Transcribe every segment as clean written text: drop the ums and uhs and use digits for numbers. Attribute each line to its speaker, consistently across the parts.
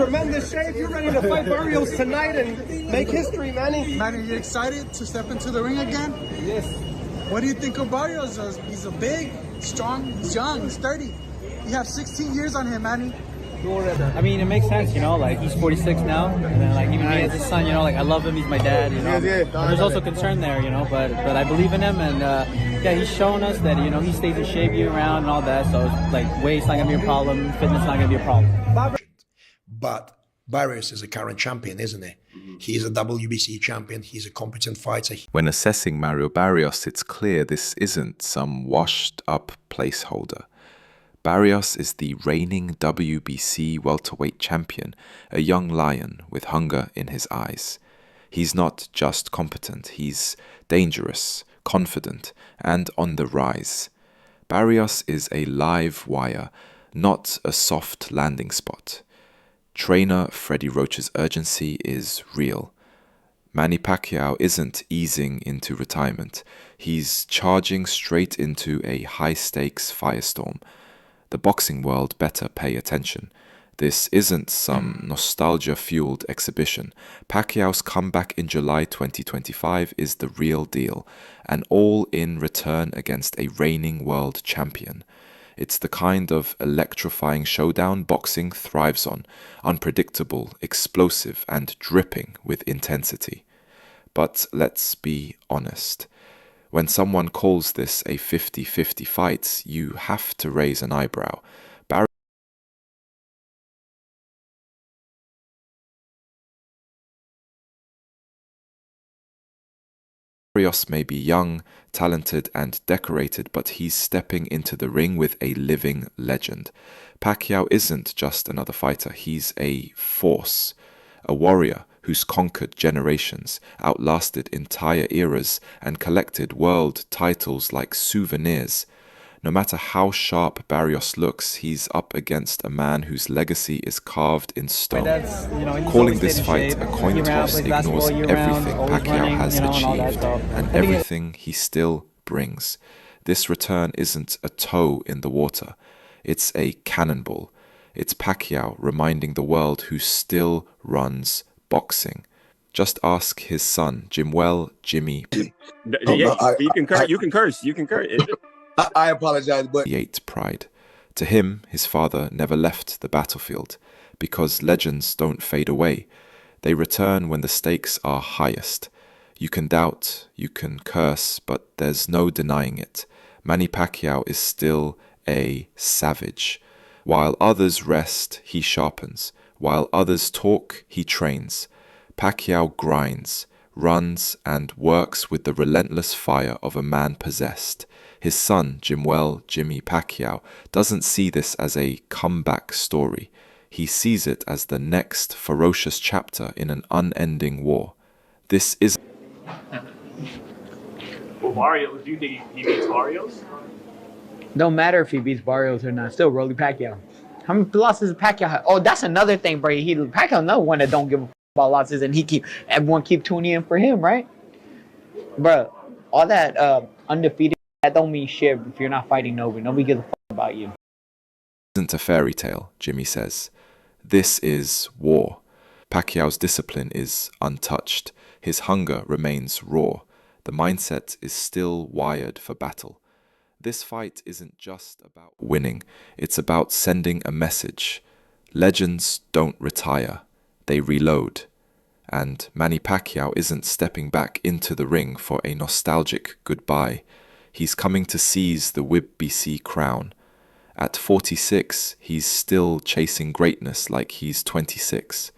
Speaker 1: Tremendous shape. You're ready to fight Barrios tonight and make history, Manny.
Speaker 2: Manny, are you excited to step into the ring again?
Speaker 1: Yes.
Speaker 2: What do you think of Barrios? He's a big, strong, he's young, he's 30. You have 16 years on him, Manny.
Speaker 3: I mean, it makes sense, you know, like he's 46 now, and then like even me as his son, you know, like I love him, he's my dad, you know. But there's also concern there, you know, but I believe in him, and yeah, he's shown us that, you know, he stays in shape year round and all that, so it's like weight's not gonna be a problem, fitness not gonna be a problem.
Speaker 4: But Barrios is a current champion, isn't he? He's a WBC champion. He's a competent fighter.
Speaker 5: When assessing Mario Barrios, it's clear this isn't some washed-up placeholder. Barrios is the reigning WBC welterweight champion, a young lion with hunger in his eyes. He's not just competent, he's dangerous, confident, and on the rise. Barrios is a live wire, not a soft landing spot. Trainer Freddie Roach's urgency is real. Manny Pacquiao isn't easing into retirement. He's charging straight into a high-stakes firestorm. The boxing world better pay attention. This isn't some nostalgia-fueled exhibition. Pacquiao's comeback in July 2025 is the real deal, an all-in return against a reigning world champion. It's the kind of electrifying showdown boxing thrives on, unpredictable, explosive, and dripping with intensity. But let's be honest. When someone calls this a 50-50 fight, you have to raise an eyebrow. Barrios may be young, talented, and decorated, but he's stepping into the ring with a living legend. Pacquiao isn't just another fighter, he's a force, a warrior who's conquered generations, outlasted entire eras, and collected world titles like souvenirs. No matter how sharp Barrios looks, he's up against a man whose legacy is carved in stone. Calling this fight a coin toss ignores everything Pacquiao has achieved and everything he still brings. This return isn't a toe in the water, it's a cannonball. It's Pacquiao reminding the world who still runs boxing. Just ask his son, Jimmy.
Speaker 6: You can curse.
Speaker 4: I apologize, but
Speaker 5: Pride. To him, his father never left the battlefield, because legends don't fade away. They return when the stakes are highest. You can doubt, you can curse, but there's no denying it. Manny Pacquiao is still a savage. While others rest, he sharpens. While others talk, he trains. Pacquiao grinds, runs, and works with the relentless fire of a man possessed. His son, Jimmy Pacquiao, doesn't see this as a comeback story. He sees it as the next ferocious chapter in an unending war. This is...
Speaker 6: Well, Barrios, do you think he beats Barrios?
Speaker 3: Don't matter if he beats Barrios or not, still Rolly Pacquiao. How many losses does Pacquiao have? Oh, that's another thing, bro. Pacquiao another one that don't give a f about losses, and everyone keep tuning in for him, right? Bro, all that undefeated, that don't mean shit if you're not fighting nobody. Nobody gives a f about you.
Speaker 5: Isn't a fairy tale, Jimmy says. This is war. Pacquiao's discipline is untouched. His hunger remains raw. The mindset is still wired for battle. This fight isn't just about winning. It's about sending a message. Legends don't retire. They reload. And Manny Pacquiao isn't stepping back into the ring for a nostalgic goodbye. He's coming to seize the WBC crown. At 46, he's still chasing greatness like he's 26.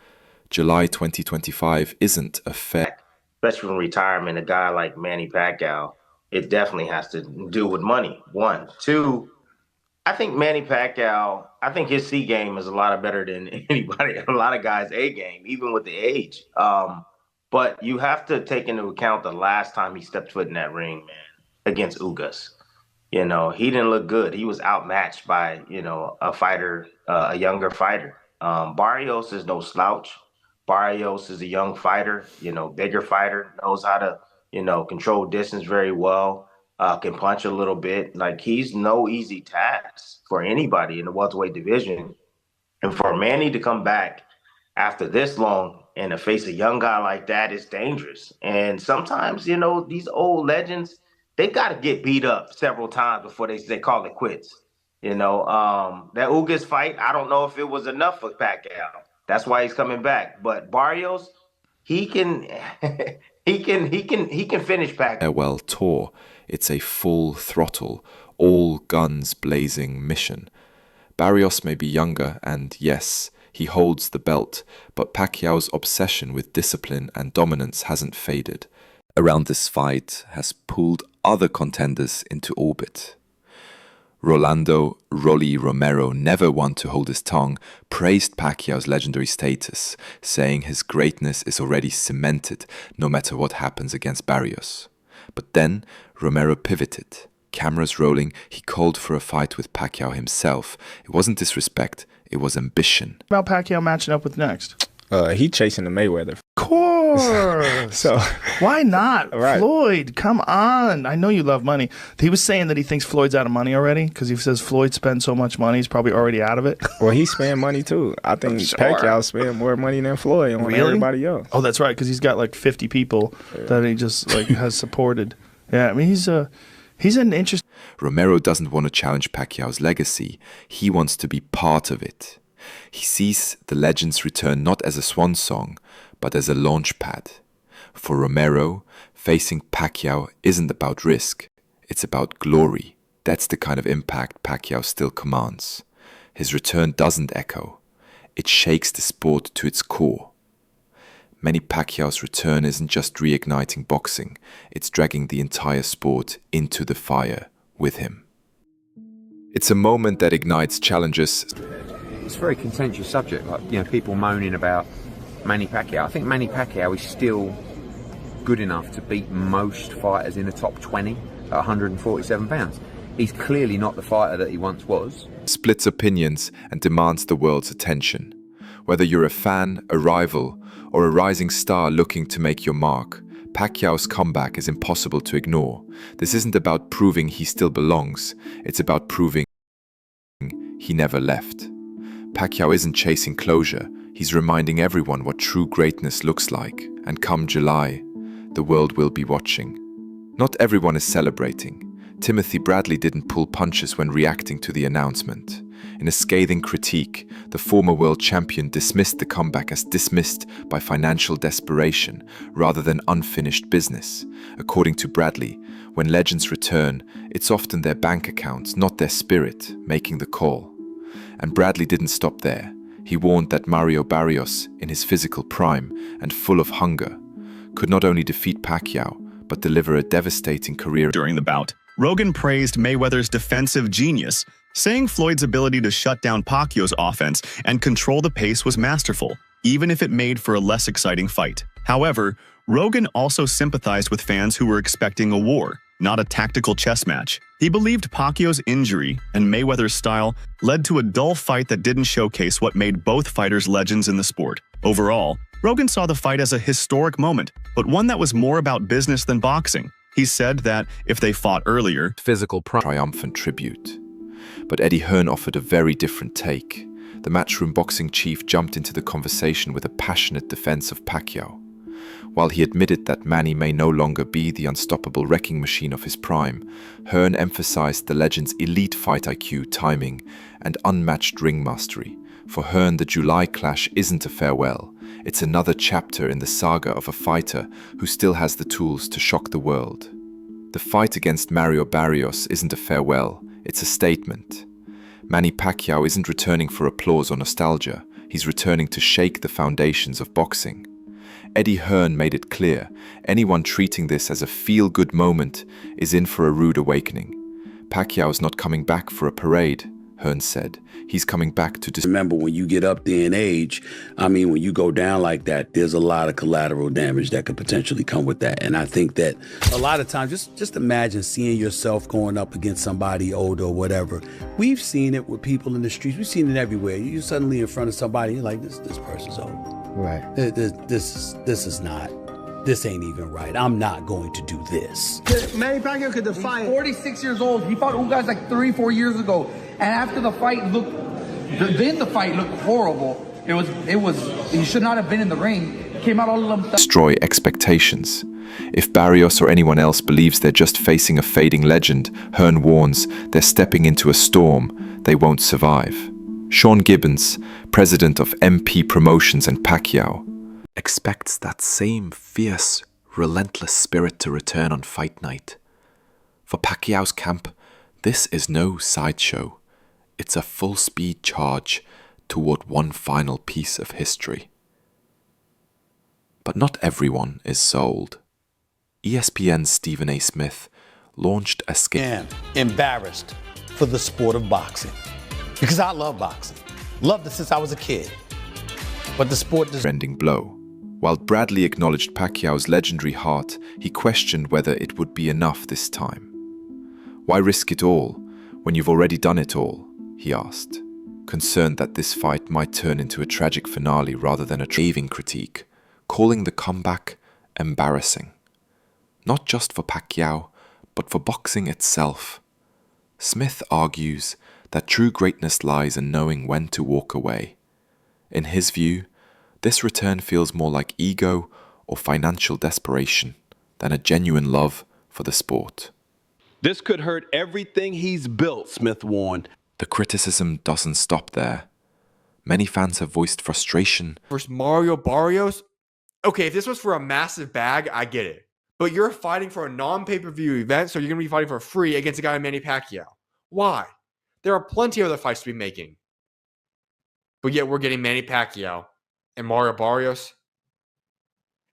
Speaker 5: July 2025 isn't a fair...
Speaker 7: Especially from retirement, a guy like Manny Pacquiao, it definitely has to do with money, one. Two, I think Manny Pacquiao, I think his C game is a lot better than anybody, a lot of guys' A game, even with the age. But you have to take into account the last time he stepped foot in that ring, man, against Ugas. You know, he didn't look good. He was outmatched by, a fighter, a younger fighter. Barrios is no slouch. Barrios is a young fighter, bigger fighter, knows how to, control distance very well, can punch a little bit. Like, he's no easy task for anybody in the welterweight division. And for Manny to come back after this long and to face a young guy like that is dangerous. And sometimes, you know, these old legends, they got to get beat up several times before they call it quits. You know, that Ugas fight, I don't know if it was enough for Pacquiao. That's why he's coming back. But Barrios, he can he can finish Pacquiao.
Speaker 5: Farewell tour. It's a full throttle, all guns blazing mission. Barrios may be younger, and yes, he holds the belt, but Pacquiao's obsession with discipline and dominance hasn't faded. Around this fight has pulled other contenders into orbit. Rolando "Rolly" Romero, never one to hold his tongue, praised Pacquiao's legendary status, saying his greatness is already cemented no matter what happens against Barrios. But then Romero pivoted. Cameras rolling, he called for a fight with Pacquiao himself. It wasn't disrespect, it was ambition.
Speaker 8: What about Pacquiao matching up with next?
Speaker 9: He chasing the Mayweather.
Speaker 8: Of course.
Speaker 9: So
Speaker 8: why not?
Speaker 9: Right.
Speaker 8: Floyd, come on. I know you love money. He was saying that he thinks Floyd's out of money already because he says Floyd spends so much money, he's probably already out of it.
Speaker 9: Well, he spend money too. I think Pacquiao spend more money than Floyd on everybody else.
Speaker 8: Oh, that's right, because he's got like 50 people that he just like has supported. Yeah, I mean he's an interesting.
Speaker 5: Romero doesn't want to challenge Pacquiao's legacy. He wants to be part of it. He sees the legend's return not as a swan song, but as a launch pad. For Romero, facing Pacquiao isn't about risk, it's about glory. That's the kind of impact Pacquiao still commands. His return doesn't echo. It shakes the sport to its core. Manny Pacquiao's return isn't just reigniting boxing, it's dragging the entire sport into the fire with him. It's a moment that ignites challengers.
Speaker 10: It's a very contentious subject, like, you know, people moaning about Manny Pacquiao. I think Manny Pacquiao is still good enough to beat most fighters in the top 20 at 147 pounds. He's clearly not the fighter that he once was.
Speaker 5: Splits opinions and demands the world's attention. Whether you're a fan, a rival, or a rising star looking to make your mark, Pacquiao's comeback is impossible to ignore. This isn't about proving he still belongs, it's about proving he never left. Pacquiao isn't chasing closure, he's reminding everyone what true greatness looks like. And come July, the world will be watching. Not everyone is celebrating. Timothy Bradley didn't pull punches when reacting to the announcement. In a scathing critique, the former world champion dismissed the comeback as dismissed by financial desperation rather than unfinished business. According to Bradley, when legends return, it's often their bank accounts, not their spirit, making the call. And Bradley didn't stop there. He warned that Mario Barrios, in his physical prime and full of hunger, could not only defeat Pacquiao, but deliver a devastating career.
Speaker 11: During the bout, Rogan praised Mayweather's defensive genius, saying Floyd's ability to shut down Pacquiao's offense and control the pace was masterful, even if it made for a less exciting fight. However, Rogan also sympathized with fans who were expecting a war, not a tactical chess match. He believed Pacquiao's injury and Mayweather's style led to a dull fight that didn't showcase what made both fighters legends in the sport. Overall, Rogan saw the fight as a historic moment, but one that was more about business than boxing. He said that if they fought earlier,
Speaker 5: physical triumphant tribute. But Eddie Hearn offered a very different take. The matchroom boxing chief jumped into the conversation with a passionate defense of Pacquiao. While he admitted that Manny may no longer be the unstoppable wrecking machine of his prime, Hearn emphasized the legend's elite fight IQ, timing, and unmatched ring mastery. For Hearn, the July clash isn't a farewell. It's another chapter in the saga of a fighter who still has the tools to shock the world. The fight against Mario Barrios isn't a farewell, it's a statement. Manny Pacquiao isn't returning for applause or nostalgia, he's returning to shake the foundations of boxing. Eddie Hearn made it clear, anyone treating this as a feel-good moment is in for a rude awakening. Pacquiao's not coming back for a parade, Hearn said. He's coming back to
Speaker 12: remember, when you get up there in age, I mean, when you go down like that, there's a lot of collateral damage that could potentially come with that. And I think that a lot of times, just imagine seeing yourself going up against somebody older or whatever. We've seen it with people in the streets. We've seen it everywhere. You're suddenly in front of somebody, you're like, this person's old.
Speaker 3: Right.
Speaker 12: This ain't even right. I'm not going to do this.
Speaker 2: Manny Pacquiao could defy it.
Speaker 13: 46 years old. He fought Ugas like 3-4 years ago. And after the fight the fight looked horrible. He should not have been in the ring. Came out all lumped up.
Speaker 5: Destroy expectations. If Barrios or anyone else believes they're just facing a fading legend, Hearn warns they're stepping into a storm they won't survive. Sean Gibbons, president of MP Promotions and Pacquiao, expects that same fierce, relentless spirit to return on fight night. For Pacquiao's camp, this is no sideshow. It's a full-speed charge toward one final piece of history. But not everyone is sold. ESPN's Stephen A. Smith launched a
Speaker 12: And embarrassed for the sport of boxing. Because I love boxing. Loved it since I was a kid. But the sport does
Speaker 5: ending blow. While Bradley acknowledged Pacquiao's legendary heart, he questioned whether it would be enough this time. Why risk it all when you've already done it all? He asked, concerned that this fight might turn into a tragic finale rather than a scathing critique, calling the comeback embarrassing. Not just for Pacquiao, but for boxing itself. Smith argues that true greatness lies in knowing when to walk away. In his view, this return feels more like ego or financial desperation than a genuine love for the sport.
Speaker 14: This could hurt everything he's built, Smith warned.
Speaker 5: The criticism doesn't stop there. Many fans have voiced frustration.
Speaker 15: Versus Mario Barrios? Okay, if this was for a massive bag, I get it. But you're fighting for a non-pay-per-view event, so you're going to be fighting for free against a guy like Manny Pacquiao. Why? There are plenty of other fights to be making. But yet we're getting Manny Pacquiao and Mario Barrios.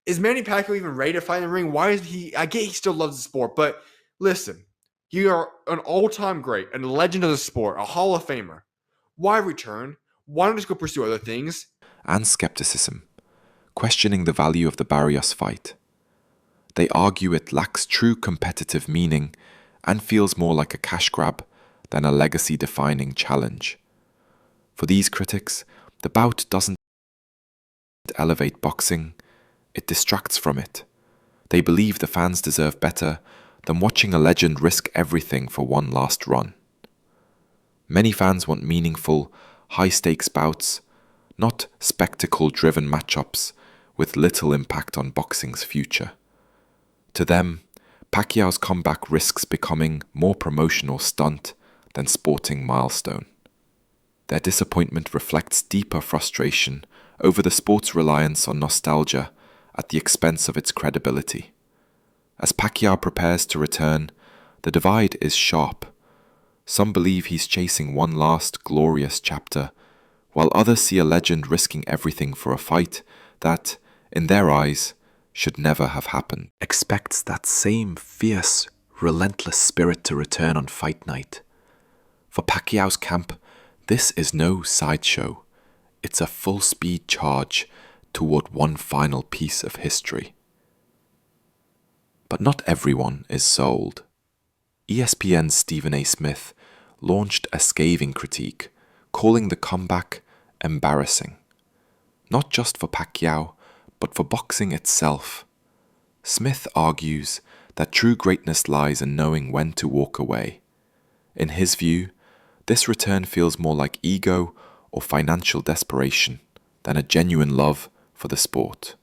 Speaker 15: Is Manny Pacquiao even ready to fight in the ring? Why is he? I get he still loves the sport, but listen, you are an all-time great, a legend of the sport, a Hall of Famer. Why return? Why not just go pursue other things?
Speaker 5: And skepticism, questioning the value of the Barrios fight. They argue it lacks true competitive meaning and feels more like a cash grab than a legacy-defining challenge. For these critics, the bout doesn't elevate boxing, it distracts from it. They believe the fans deserve better than watching a legend risk everything for one last run. Many fans want meaningful, high-stakes bouts, not spectacle-driven matchups with little impact on boxing's future. To them, Pacquiao's comeback risks becoming more promotional stunt than sporting milestone. Their disappointment reflects deeper frustration over the sport's reliance on nostalgia at the expense of its credibility. As Pacquiao prepares to return, the divide is sharp. Some believe he's chasing one last glorious chapter, while others see a legend risking everything for a fight that, in their eyes, should never have happened. Expects that same fierce, relentless spirit to return on fight night. For Pacquiao's camp, this is no sideshow. It's a full-speed charge toward one final piece of history. But not everyone is sold. ESPN's Stephen A. Smith launched a scathing critique, calling the comeback embarrassing. Not just for Pacquiao, but for boxing itself. Smith argues that true greatness lies in knowing when to walk away. In his view, this return feels more like ego or financial desperation than a genuine love for the sport.